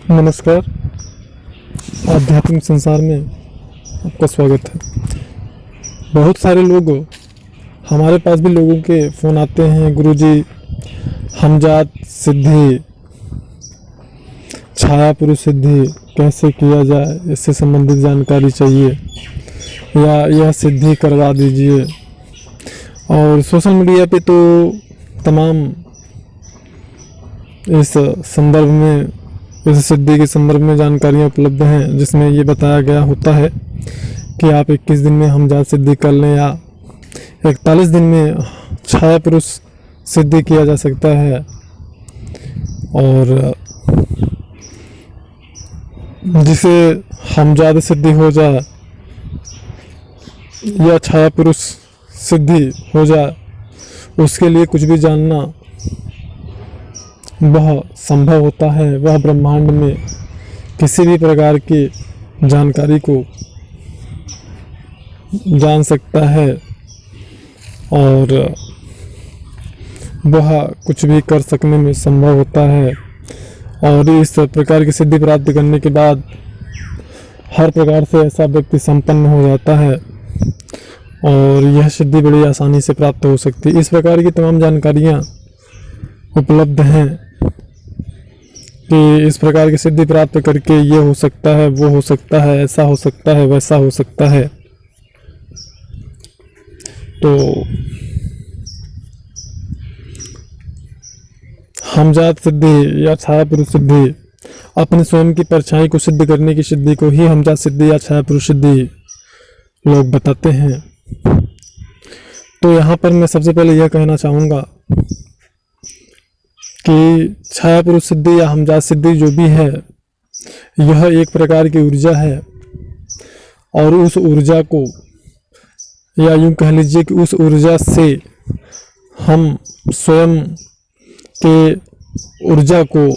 नमस्कार। आध्यात्मिक संसार में आपका स्वागत है। बहुत सारे लोग हमारे पास भी लोगों के फ़ोन आते हैं, गुरुजी हमजात सिद्धि, छाया पुरुष सिद्धि कैसे किया जाए, इससे संबंधित जानकारी चाहिए या यह सिद्धि करवा दीजिए। और सोशल मीडिया पे तो तमाम इस संदर्भ में, इस सिद्धि के संदर्भ में जानकारियाँ उपलब्ध हैं, जिसमें ये बताया गया होता है कि आप 21 दिन में हमजात सिद्धि कर लें या 41 दिन में छाया पुरुष सिद्धि किया जा सकता है। और जिसे हमजात सिद्धि हो जाए या छाया पुरुष सिद्धि हो जाए, उसके लिए कुछ भी जानना वह संभव होता है। वह ब्रह्मांड में किसी भी प्रकार की जानकारी को जान सकता है और वह कुछ भी कर सकने में संभव होता है। और इस प्रकार की सिद्धि प्राप्त करने के बाद हर प्रकार से ऐसा व्यक्ति संपन्न हो जाता है और यह सिद्धि बड़ी आसानी से प्राप्त हो सकती है। इस प्रकार की तमाम जानकारियाँ उपलब्ध हैं कि इस प्रकार की सिद्धि प्राप्त करके ये हो सकता है, वो हो सकता है, ऐसा हो सकता है, वैसा हो सकता है। तो हमजात सिद्धि या छाया पुरुष सिद्धि, अपने स्वयं की परछाई को सिद्ध करने की सिद्धि को ही हमजात सिद्धि या छाया पुरुष सिद्धि लोग बताते हैं। तो यहाँ पर मैं सबसे पहले यह कहना चाहूँगा कि छाया पुरुष सिद्धि या हमजात सिद्धि जो भी है, यह एक प्रकार की ऊर्जा है और उस ऊर्जा को, या यूँ कह लीजिए कि उस ऊर्जा से हम स्वयं के ऊर्जा को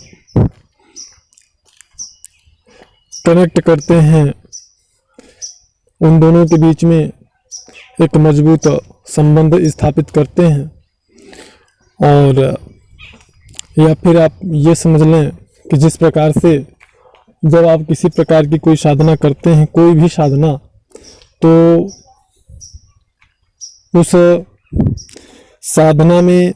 कनेक्ट करते हैं। उन दोनों के बीच में एक मजबूत संबंध स्थापित करते हैं। और या फिर आप ये समझ लें कि जिस प्रकार से जब आप किसी प्रकार की कोई साधना करते हैं, कोई भी साधना, तो उस साधना में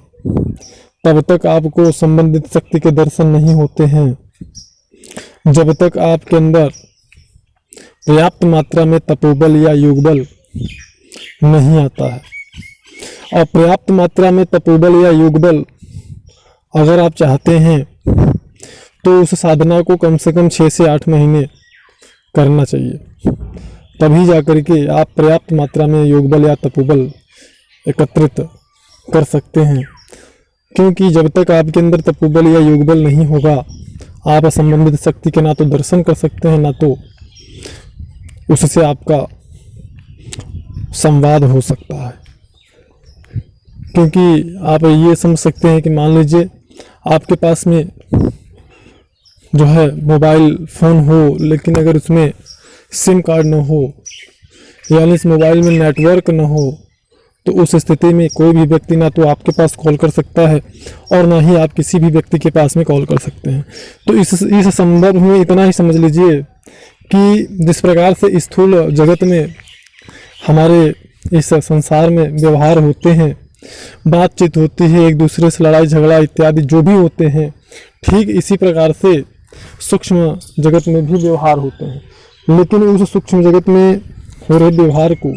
तब तक आपको संबंधित शक्ति के दर्शन नहीं होते हैं जब तक आपके अंदर पर्याप्त मात्रा में तपोबल या योगबल नहीं आता है। और पर्याप्त मात्रा में तपोबल या योगबल अगर आप चाहते हैं तो उस साधना को कम से कम 6 से 8 महीने करना चाहिए, तभी जाकर के आप पर्याप्त मात्रा में योगबल या तपोबल एकत्रित कर सकते हैं। क्योंकि जब तक आपके अंदर तपोबल या योगबल नहीं होगा, आप असंबंधित शक्ति के ना तो दर्शन कर सकते हैं, ना तो उससे आपका संवाद हो सकता है। क्योंकि आप ये समझ सकते हैं कि मान लीजिए आपके पास में जो है मोबाइल फ़ोन हो, लेकिन अगर उसमें सिम कार्ड न हो, यानी इस मोबाइल में नेटवर्क न हो, तो उस स्थिति में कोई भी व्यक्ति ना तो आपके पास कॉल कर सकता है और ना ही आप किसी भी व्यक्ति के पास में कॉल कर सकते हैं। तो इस संदर्भ में इतना ही समझ लीजिए कि जिस प्रकार से स्थूल जगत में हमारे इस संसार में व्यवहार होते हैं, बातचीत होती है, एक दूसरे से लड़ाई झगड़ा इत्यादि जो भी होते हैं, ठीक इसी प्रकार से सूक्ष्म जगत में भी व्यवहार होते हैं। लेकिन उस सूक्ष्म जगत में हो रहे व्यवहार को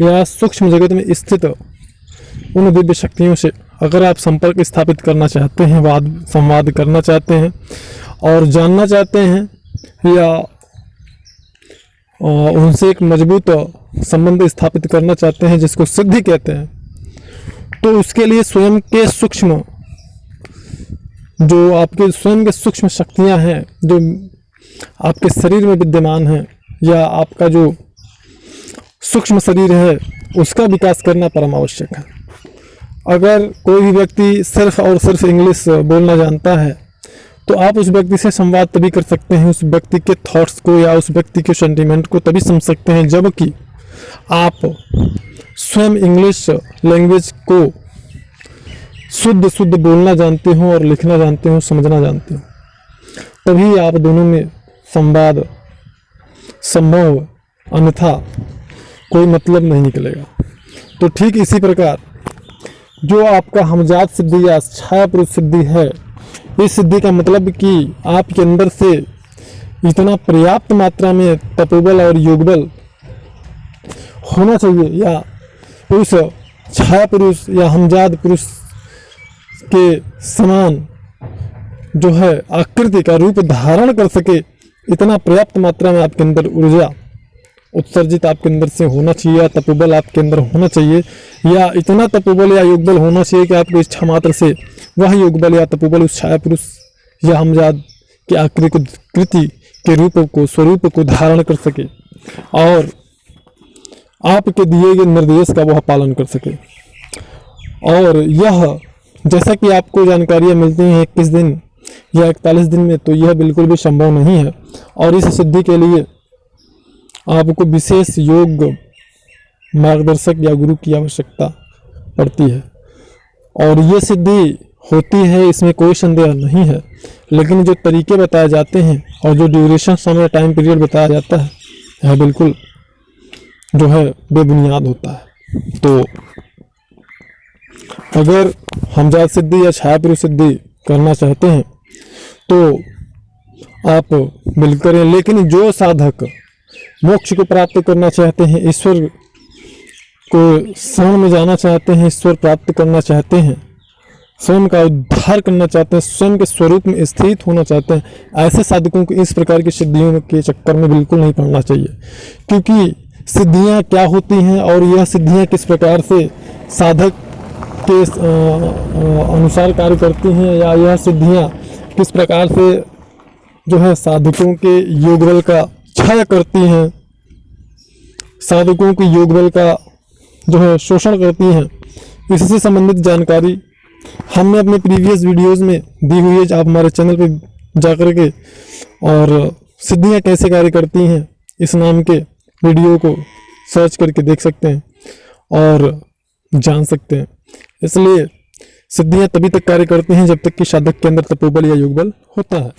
या सूक्ष्म जगत में स्थित उन दिव्य शक्तियों से अगर आप संपर्क स्थापित करना चाहते हैं, संवाद करना चाहते हैं और जानना चाहते हैं या उनसे एक मजबूत संबंध स्थापित करना चाहते हैं, जिसको सिद्धि कहते हैं, तो उसके लिए स्वयं के सूक्ष्म, जो आपके स्वयं के सूक्ष्म शक्तियां हैं, जो आपके शरीर में विद्यमान हैं, या आपका जो सूक्ष्म शरीर है, उसका विकास करना परम आवश्यक है। अगर कोई भी व्यक्ति सिर्फ और सिर्फ इंग्लिश बोलना जानता है, तो आप उस व्यक्ति से संवाद तभी कर सकते हैं, उस व्यक्ति के थॉट्स को या उस व्यक्ति के सेंटिमेंट को तभी समझ सकते हैं जबकि आप स्वयं इंग्लिश लैंग्वेज को शुद्ध बोलना जानते हो और लिखना जानते हो, समझना जानते हो। तभी आप दोनों में संवाद संभव, अन्यथा कोई मतलब नहीं निकलेगा। तो ठीक इसी प्रकार जो आपका हमजात सिद्धि या छाया पुरुष सिद्धि है, इस सिद्धि का मतलब कि आपके अंदर से इतना पर्याप्त मात्रा में तपोबल और योगबल होना चाहिए, या उस छाया पुरुष या हमजात पुरुष के समान जो है आकृति का रूप धारण कर सके, इतना पर्याप्त मात्रा में आपके अंदर ऊर्जा उत्सर्जित आपके अंदर से होना चाहिए, या तपोबल आपके अंदर होना चाहिए, या इतना तपोबल या योगबल होना चाहिए कि आपको इच्छा मात्र से वह योगबल या तपोबल उस छाया पुरुष या हमजात की आकृति के रूप को, स्वरूप को धारण कर सके और आपके दिए गए निर्देश का वह पालन कर सके। और यह जैसा कि आपको जानकारियाँ मिलती हैं 21 दिन या 41 दिन में, तो यह बिल्कुल भी संभव नहीं है। और इस सिद्धि के लिए आपको विशेष योग मार्गदर्शक या गुरु की आवश्यकता पड़ती है। और ये सिद्धि होती है, इसमें कोई संदेह नहीं है, लेकिन जो तरीके बताए जाते हैं और जो ड्यूरेशन समय टाइम पीरियड बताया जाता है, यह बिल्कुल जो है बेबुनियाद होता है। तो अगर हमजात सिद्धि या छाया पुरुष सिद्धि करना चाहते हैं तो आप मिलकर, लेकिन जो साधक मोक्ष को प्राप्त करना चाहते हैं, ईश्वर को शरण में जाना चाहते हैं, ईश्वर प्राप्त करना चाहते हैं, स्वयं का उद्धार करना चाहते हैं, स्वयं के स्वरूप में स्थित होना चाहते हैं, ऐसे साधकों को इस प्रकार की सिद्धियों के चक्कर में बिल्कुल नहीं पड़ना चाहिए। क्योंकि सिद्धियां क्या होती हैं और यह सिद्धियां किस प्रकार से साधक के अनुसार कार्य करती हैं, या यह सिद्धियां किस प्रकार से जो है साधकों के योगबल का क्षय करती हैं, साधकों के योगबल का जो है शोषण करती हैं, इससे संबंधित जानकारी हमने अपने प्रीवियस वीडियोस में दी हुई है। आप हमारे चैनल पे जाकर के और सिद्धियां कैसे कार्य करती हैं इस नाम के वीडियो को सर्च करके देख सकते हैं और जान सकते हैं। इसलिए सिद्धियां तभी तक कार्य करती हैं जब तक कि साधक के अंदर तपोबल या योगबल होता है।